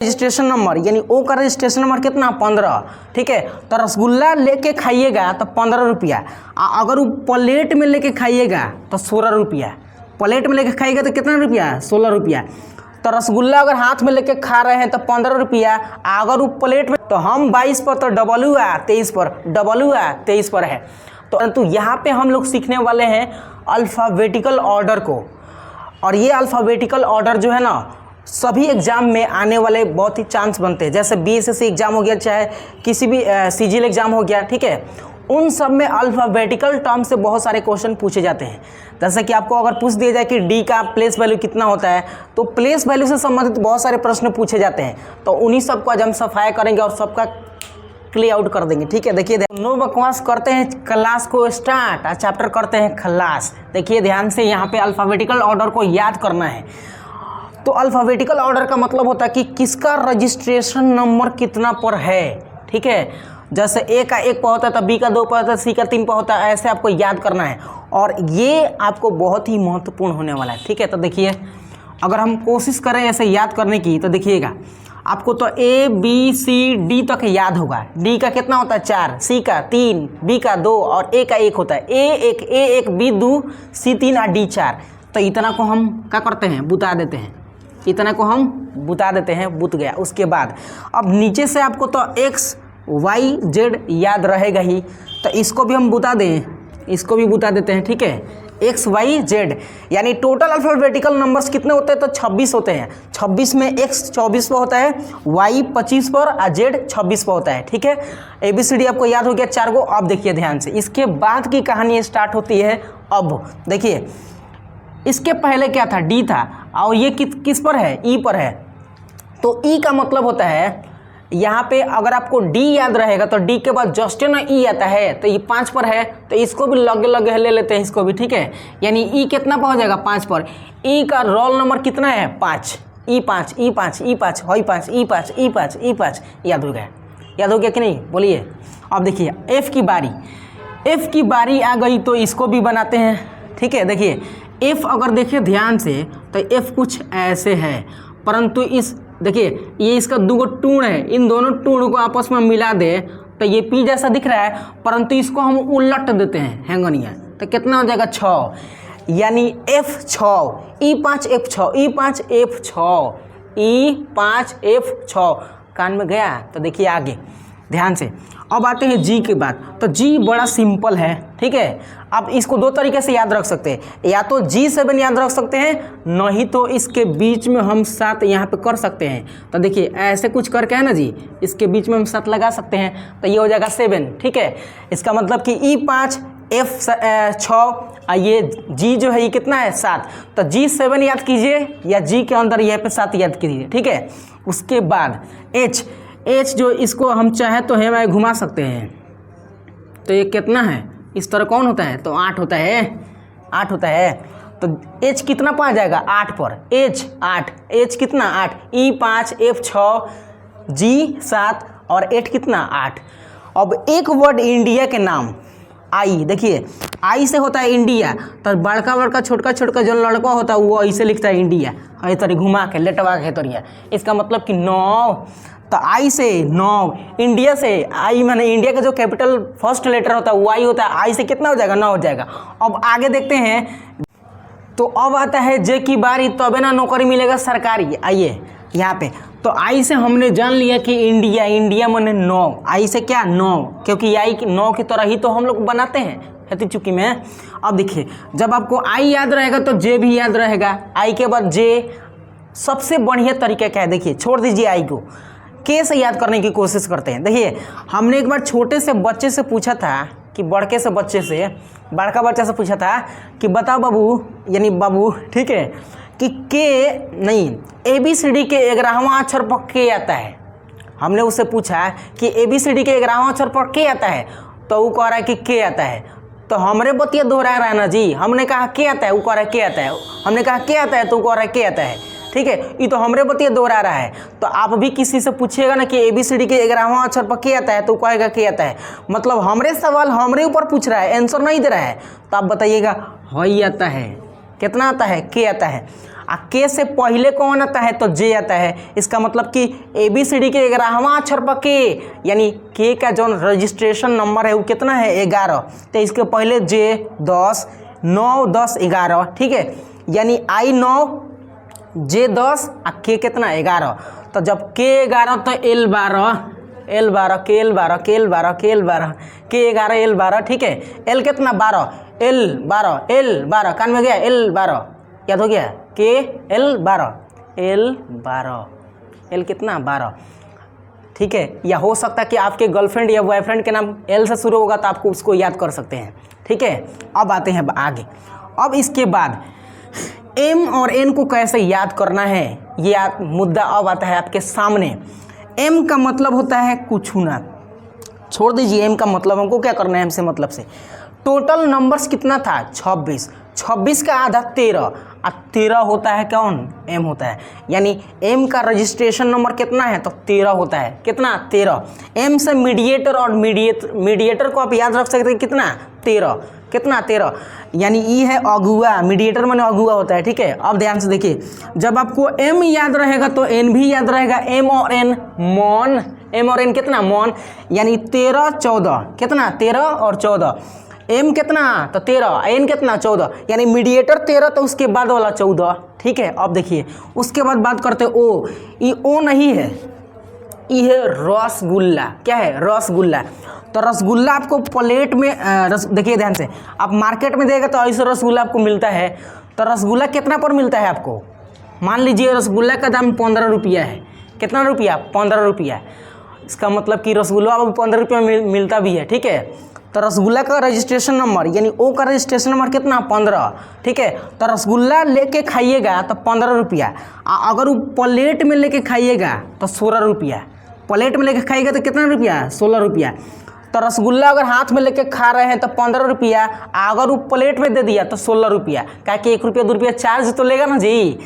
Registration number यानी ओ का registration number कितना 15, ठीक है। तो रसगुल्ला लेके खाइएगा तो 15 रुपया, अगर वो प्लेट में लेके खाइएगा तो 16 रुपया, प्लेट में लेके खाइएगा तो कितना रुपया 16 रुपया। तो रसगुल्ला अगर हाथ में लेके खा रहे हैं तो 15 रुपया, अगर वो प्लेट में, तो हम 22 पर तो डबल हुआ 23 पर, डबल हुआ 23 पर है। तो यहाँ पे हम लोग सीखने वाले हैं अल्फ़ाबेटिकल ऑर्डर को, और ये अल्फ़ाबेटिकल ऑर्डर जो है ना सभी एग्ज़ाम में आने वाले बहुत ही चांस बनते हैं, जैसे बीएसएससी एग्ज़ाम हो गया, चाहे किसी भी सीजीएल एग्ज़ाम हो गया, ठीक है। उन सब में अल्फ़ाबेटिकल टर्म से बहुत सारे क्वेश्चन पूछे जाते हैं। जैसे कि आपको अगर पूछ दिया जाए कि डी का प्लेस वैल्यू कितना होता है, तो प्लेस वैल्यू से संबंधित बहुत सारे प्रश्न पूछे जाते हैं। तो उन्हीं सब को आज हम सफाया करेंगे और सबका क्लियर आउट कर देंगे, ठीक है। देखिए नो बकवास करते हैं क्लास को स्टार्ट, आज चैप्टर करते हैं खलास। देखिए ध्यान से, यहाँ पे अल्फ़ाबेटिकल ऑर्डर को याद करना है। तो अल्फ़ाबेटिकल ऑर्डर का मतलब होता है कि किसका रजिस्ट्रेशन नंबर कितना पर है, ठीक है। जैसे ए का 1 पर होता है तो बी का 2 पर होता है, सी का 3 पर होता है, ऐसे आपको याद करना है और ये आपको बहुत ही महत्वपूर्ण होने वाला है, ठीक है। तो देखिए अगर हम कोशिश करें ऐसे याद करने की तो देखिएगा आपको तो ए बी सी डी तक याद होगा। डी का कितना होता है 4, सी का 3, बी का 2 और ए का 1 होता है। ए 1 बी 2 सी 3 और डी 4। तो इतना को हम क्या करते हैं, बुता देते हैं, इतना को हम बुता देते हैं, बुत गया। उसके बाद अब नीचे से आपको तो एक्स वाई जेड याद रहेगा ही, तो इसको भी हम बुता दें, इसको भी बुता देते हैं, ठीक है। एक्स वाई जेड यानी टोटल अल्फ़ाबेटिकल नंबर्स कितने होते हैं तो 26 होते हैं। 26 में एक्स 24 पर होता है, वाई 25 पर और जेड 26 पर होता है, ठीक है। ABCD आपको याद हो गया 4 को। अब देखिए ध्यान से, इसके बाद की कहानी स्टार्ट होती है। अब देखिए इसके पहले क्या था, डी था, और ये किस पर है, ई पर है। तो ई का मतलब होता है यहाँ पे अगर आपको डी याद रहेगा तो डी के बाद जस्ट ना ई आता है, तो ये 5 पर है, तो इसको भी लगे लगे ले लेते हैं इसको भी, ठीक है। यानी ई कितना पर हो जाएगा 5 पर। ई का रोल नंबर कितना है 5, ई 5 ई 5 ई 5 हई 5 ई 5 ई 5 ई 5। याद हो गया, याद हो गया कि नहीं, बोलिए। अब देखिए एफ की बारी, एफ की बारी आ गई तो इसको भी बनाते हैं, ठीक है। देखिए एफ अगर देखिए ध्यान से तो एफ कुछ ऐसे है, परंतु इस देखिए ये इसका 2 टूण है, इन दोनों टूण को आपस में मिला दे तो ये पी जैसा दिख रहा है, परंतु इसको हम उलट देते हैं हैंगनिया, तो कितना हो जाएगा 6, यानी एफ 6, ई 5 एफ 6, ई 5 एफ 6, ई 5 एफ 6। कान में गया। तो देखिए आगे ध्यान से, अब आते हैं जी की बात। तो जी बड़ा सिंपल है, ठीक है। आप इसको 2 तरीके से याद रख सकते हैं, या तो G7 याद रख सकते हैं, नहीं तो इसके बीच में हम 7 यहाँ पे कर सकते हैं। तो देखिए ऐसे कुछ करके है ना जी, इसके बीच में हम 7 लगा सकते हैं, तो ये हो जाएगा 7, ठीक है। इसका मतलब कि ई 5 एफ 6, ये जी जो है ये कितना है 7, तो G7 याद कीजिए या जी के अंदर यहाँ पे 7 याद कीजिए, ठीक है। उसके बाद एच जो इसको हम चाहे तो है घुमा सकते हैं, तो ये कितना है इस तरह कौन होता है, तो 8 होता है, 8 होता है। तो एच कितना पा जाएगा 8 पर, एच 8, एच कितना 8, ई 5 एफ 6 जी 7 और 8 कितना 8। अब एक वर्ड इंडिया के नाम आई, देखिए आई से होता है इंडिया, तो बड़का बड़का छोटका छोटका जो लड़का होता है वो ऐसे लिखता है इंडिया, ये तरी घुमा के लेटवा के तोरिया, इसका मतलब कि 9। तो आई से 9, इंडिया से आई माने इंडिया का जो कैपिटल फर्स्ट लेटर होता है वो आई होता है, आई से कितना हो जाएगा 9 हो जाएगा। अब आगे देखते हैं, तो अब आता है जे की बारी, तबे ना नौकरी मिलेगा सरकारी। आइए यहाँ पे, तो आई से हमने जान लिया कि इंडिया, इंडिया माने 9, आई से क्या 9, क्योंकि आई 9 की तरह ही तो हम लोग बनाते हैं खेती चुकी में। अब देखिए जब आपको आई याद रहेगा तो जे भी याद रहेगा, आई के बाद जे। सबसे बढ़िया तरीका क्या है, देखिए छोड़ दीजिए आई को, के से याद करने की कोशिश करते हैं। देखिए हमने एक बार छोटे से बच्चे से पूछा था कि बड़के से बच्चे से, बड़का बच्चा से पूछा था कि बताओ बाबू, यानी बाबू, ठीक है, कि के नहीं ABCD के 11वां अक्षर पर के आता है। हमने उससे पूछा कि ABCD के 11वां अक्षर पर के आता है, तो वो कह रहा है कि के आता है। तो हमरे बतिया दोहरा रहा है ना जी, हमने कहा के आता है, वो कह रहा है के आता है, हमने कहा के आता है तो वो कह रहा है के आता है, ठीक है। ये तो हमरे बतिया दोहरा रहा है। तो आप भी किसी से पूछिएगा ना कि ABCD के 11वां अक्षर पर के आता है, तो कहेगा के आता है, मतलब हमरे सवाल हमरे ऊपर पूछ रहा है, आंसर नहीं दे रहा है। तो आप बताइएगा हई आता है, कितना आता है, के आता है। के से पहले कौन आता है तो जे आता है। इसका मतलब कि ABCD के 11वां अक्षर पर के, यानी के का जो रजिस्ट्रेशन नंबर है वो कितना है 11, तो इसके पहले जे 10 9 10 11, ठीक है, यानी I 9 जे 10 और के कितना 11। तो जब के 11 तो L 12 L 12 के L 12 के L 12 के L 12 के 11 L 12, ठीक है, L कितना 12 L 12 L 12 कान में गया L 12 याद हो गया, के L 12 L 12 L कितना 12, ठीक है। या हो सकता है कि आपके गर्लफ्रेंड या बॉयफ्रेंड के नाम L से शुरू होगा तो आपको उसको याद कर सकते हैं, ठीक है। अब आते हैं आगे। अब इसके बाद M और N को कैसे याद करना है ये मुद्दा अब आता है आपके सामने। M का मतलब होता है कुछ ना, छोड़ दीजिए M का मतलब, हमको क्या करना है M से मतलब से। टोटल नंबर्स कितना था 26, 26 का आधा 13 और 13 होता है कौन M होता है, यानी M का रजिस्ट्रेशन नंबर कितना है तो 13 होता है, कितना 13। M से मीडिएटर और मीडिएटर को आप याद रख सकते हैं कितना 13, कितना 13, यानी E है अगुआ, मीडिएटर माने अगुआ होता है, ठीक है। अब ध्यान से देखिए, जब आपको M याद रहेगा तो N भी याद रहेगा, M और N मौन, M और N कितना मौन, यानी 13 14 कितना 13 और 14, M कितना तो 13 N कितना 14, यानी मीडिएटर 13 तो उसके बाद वाला 14, ठीक है। अब देखिए उसके बाद बात करते हैं O, ये O नहीं है, ये है रसगुल्ला, क्या है रसगुल्ला। तो रसगुल्ला आपको प्लेट में देखिए ध्यान से, आप मार्केट में देगा तो ऐसे रसगुल्ला आपको मिलता है, तो रसगुल्ला कितना पर मिलता है आपको, मान लीजिए रसगुल्ला का दाम 15 रुपया है, कितना रुपया 15 रुपया, इसका मतलब कि रसगुल्ला आपको 15 रुपया मिलता भी है, ठीक है। तो रसगुल्ला का रजिस्ट्रेशन नंबर यानी O का रजिस्ट्रेशन नंबर कितना 15, ठीक है। तो रसगुल्ला लेके खाइएगा तो 15 रुपया, अगर वो प्लेट में लेके खाइएगा तो 16 रुपया, प्लेट में लेके खाइएगा तो कितना रुपया 16 रुपया। तो रसगुल्ला अगर हाथ में लेके खा रहे हैं तो 15 रुपया, अगर वो प्लेट में दे दिया तो 16 रुपया, क्या कि 1 रुपया 2 रुपया चार्ज तो लेगा ना जी।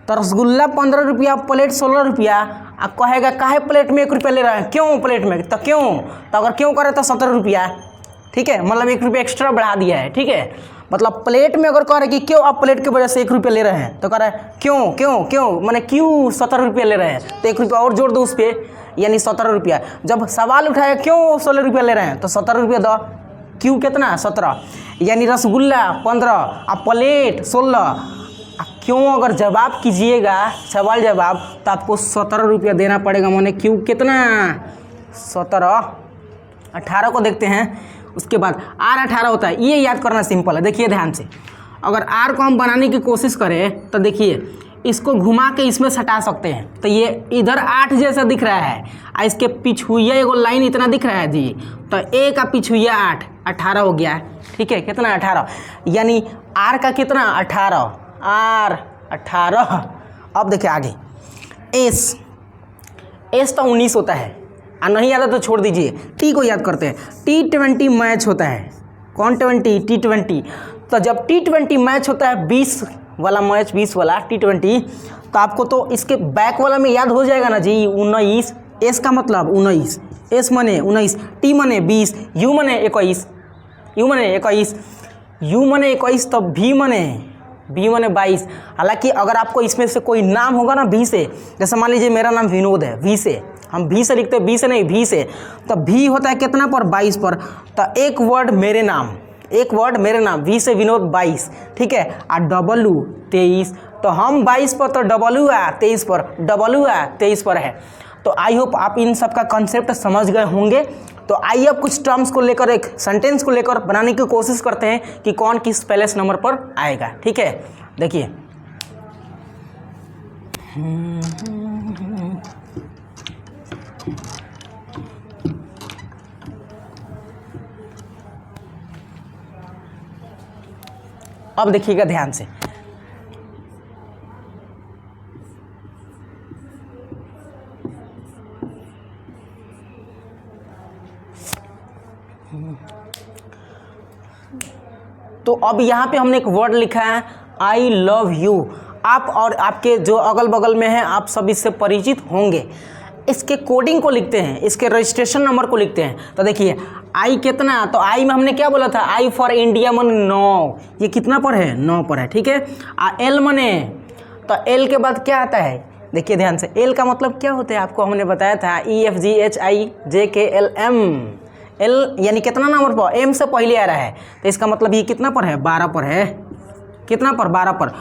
तो रसगुल्ला 15 रुपया, प्लेट 16 रुपया, आप कहेगा काहे प्लेट में 1 रुपया ले रहे हैं, क्यों प्लेट में, तो क्यों, तो अगर क्यों करे तो 17 रुपया, ठीक है, मतलब 1 रुपया एक्स्ट्रा बढ़ा दिया है, ठीक है। मतलब प्लेट में अगर कह रहे कि क्यों आप प्लेट की वजह से 1 रुपया ले रहे हैं, तो कह रहे हैं क्यों क्यों क्यों माने क्यों 17 रुपया ले रहे हैं, तो 1 रुपया और जोड़ दो उस पर, यानी 17 रुपया। जब सवाल उठाया क्यों 16 रुपया ले रहे हैं तो 17 रुपया दो, क्यों कितना 17, यानी रसगुल्ला 15 और प्लेट 16, क्यों अगर जवाब कीजिएगा सवाल जवाब तो आपको 17 रुपया देना पड़ेगा, माने क्यों कितना 17। 18 को देखते हैं, उसके बाद R 18 होता है, ये याद करना सिंपल है। देखिए ध्यान से, अगर R को हम बनाने की कोशिश करें तो देखिए इसको घुमा के इसमें सटा सकते हैं, तो ये इधर 8 जैसा दिख रहा है, और इसके पिछुइया एगो लाइन इतना दिख रहा है जी, तो A का पिछुइया 8 18 हो गया, ठीक है, कितना 18, यानी R का कितना 18, R 18। अब देखिए आगे S तो 19 होता है, और नहीं आता तो छोड़ दीजिए। T को याद करते हैं, T20 मैच होता है, कौन 20 T20, तो जब T20 मैच होता है 20 वाला मैच, 20 वाला T20, तो आपको तो इसके बैक वाला में याद हो जाएगा ना जी 19, S का मतलब 19, S मने 19, T मने 20, U मने 21, U मने 21, U मने 21, तो V मने 22। हालांकि अगर आपको इसमें से कोई नाम होगा ना V से, जैसे मान लीजिए मेरा नाम विनोद है, V से हम V से लिखते हैं, B से नहीं V से, तो V होता है कितना पर 22 पर, तो एक वर्ड मेरे नाम V से विनोद 22, ठीक है, और W 23, तो हम 22 पर तो W है 23 पर, W है 23 पर है। तो आई होप आप इन सब का कॉन्सेप्ट समझ गए होंगे। तो आइए अब कुछ टर्म्स को लेकर एक सेंटेंस को लेकर बनाने की कोशिश करते हैं कि कौन किस पहले नंबर पर आएगा, ठीक है। देखिए अब देखिएगा ध्यान से, तो अब यहाँ पे हमने एक वर्ड लिखा है आई लव यू। आप और आपके जो अगल बगल में हैं आप सब इससे परिचित होंगे। इसके कोडिंग को लिखते हैं, इसके रजिस्ट्रेशन नंबर को लिखते हैं। तो देखिए आई कितना, तो आई में हमने क्या बोला था, आई फॉर इंडिया मन 9, ये कितना पर है 9 पर है, ठीक है। एल मने तो एल के बाद क्या आता है, देखिए ध्यान से, एल का मतलब क्या होता है आपको हमने बताया था, EFGHIJKLM। एल यानी कितना नंबर पर, एम से पहले आ रहा है, तो इसका मतलब ये कितना पर है, 12 पर है, कितना पर, 12 पर।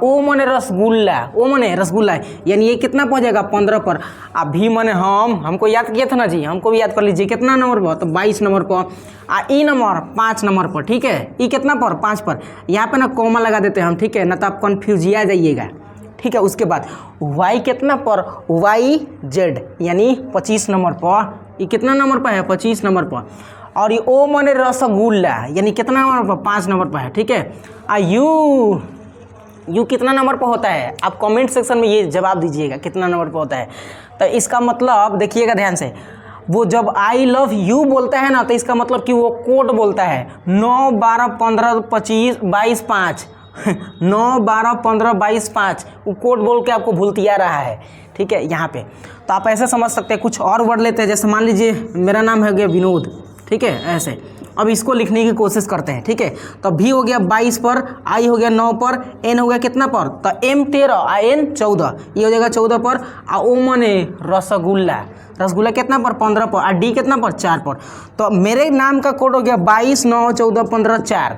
ओ मने रसगुल्ला, ओ मने रसगुल्ला है, यानी ये कितना पहुँच जाएगा, 15 पर। भी मने हमको याद किया था ना जी, हमको भी याद कर लीजिए कितना नंबर पर, तो 22 नंबर पर। ई नंबर 5 नंबर पर, ठीक है, ई कितना पर, 5 पर। यहाँ पे ना कॉमा लगा देते हैं हम, ठीक है ना, तो आप कन्फ्यूजिया जाइएगा, ठीक है। उसके बाद वाई कितना पर, YZ यानी 25 नंबर पर, ये कितना नंबर पर है, 25 नंबर पर। और ये ओ मने रसगुल्ला यानी कितना नंबर पर, 5 नंबर पर है, ठीक है। यू कितना नंबर पर होता है, आप कमेंट सेक्शन में ये जवाब दीजिएगा कितना नंबर पर होता है। तो इसका मतलब देखिएगा ध्यान से, वो जब आई लव यू बोलता है ना, तो इसका मतलब कि वो कोड बोलता है 9 12 15 25 22 5 9 12 15 22 5, वो कोड बोल के आपको भूलतिया रहा है, ठीक है। यहाँ पे तो आप ऐसे समझ सकते हैं, कुछ और वर्ड लेते हैं, जैसे मान लीजिए मेरा नाम है गया विनोद, ठीक है, ऐसे। अब इसको लिखने की कोशिश करते हैं, ठीक है। तो भी हो गया 22 पर, आई हो गया 9 पर, एन हो गया कितना पर, तो M 13 N 14, ये हो जाएगा 14 पर। ओ मने रसगुल्ला, रसगुल्ला कितना पर, 15 पर। डी कितना पर, 4 पर। तो मेरे नाम का कोड हो गया 22 9 14 15 4।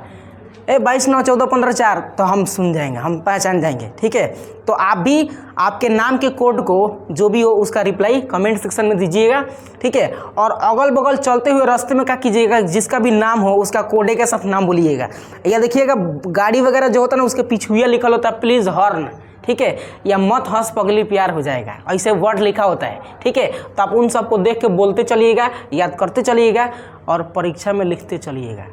22 9 14 15 4, तो हम सुन जाएंगे, हम पहचान जाएंगे, ठीक है। तो आप भी आपके नाम के कोड को जो भी हो उसका रिप्लाई कमेंट सेक्शन में दीजिएगा, ठीक है। और अगल बगल चलते हुए रास्ते में क्या कीजिएगा, जिसका भी नाम हो उसका कोडे के साथ नाम बोलिएगा। या देखिएगा गाड़ी वगैरह जो होता है ना, उसके पिछुआ लिखल होता है प्लीज़ हॉर्न, ठीक है, या मत हंस पगली प्यार हो जाएगा, ऐसे वर्ड लिखा होता है, ठीक है। तो आप उन सबको देख के बोलते चलिएगा, याद करते चलिएगा और परीक्षा में लिखते चलिएगा।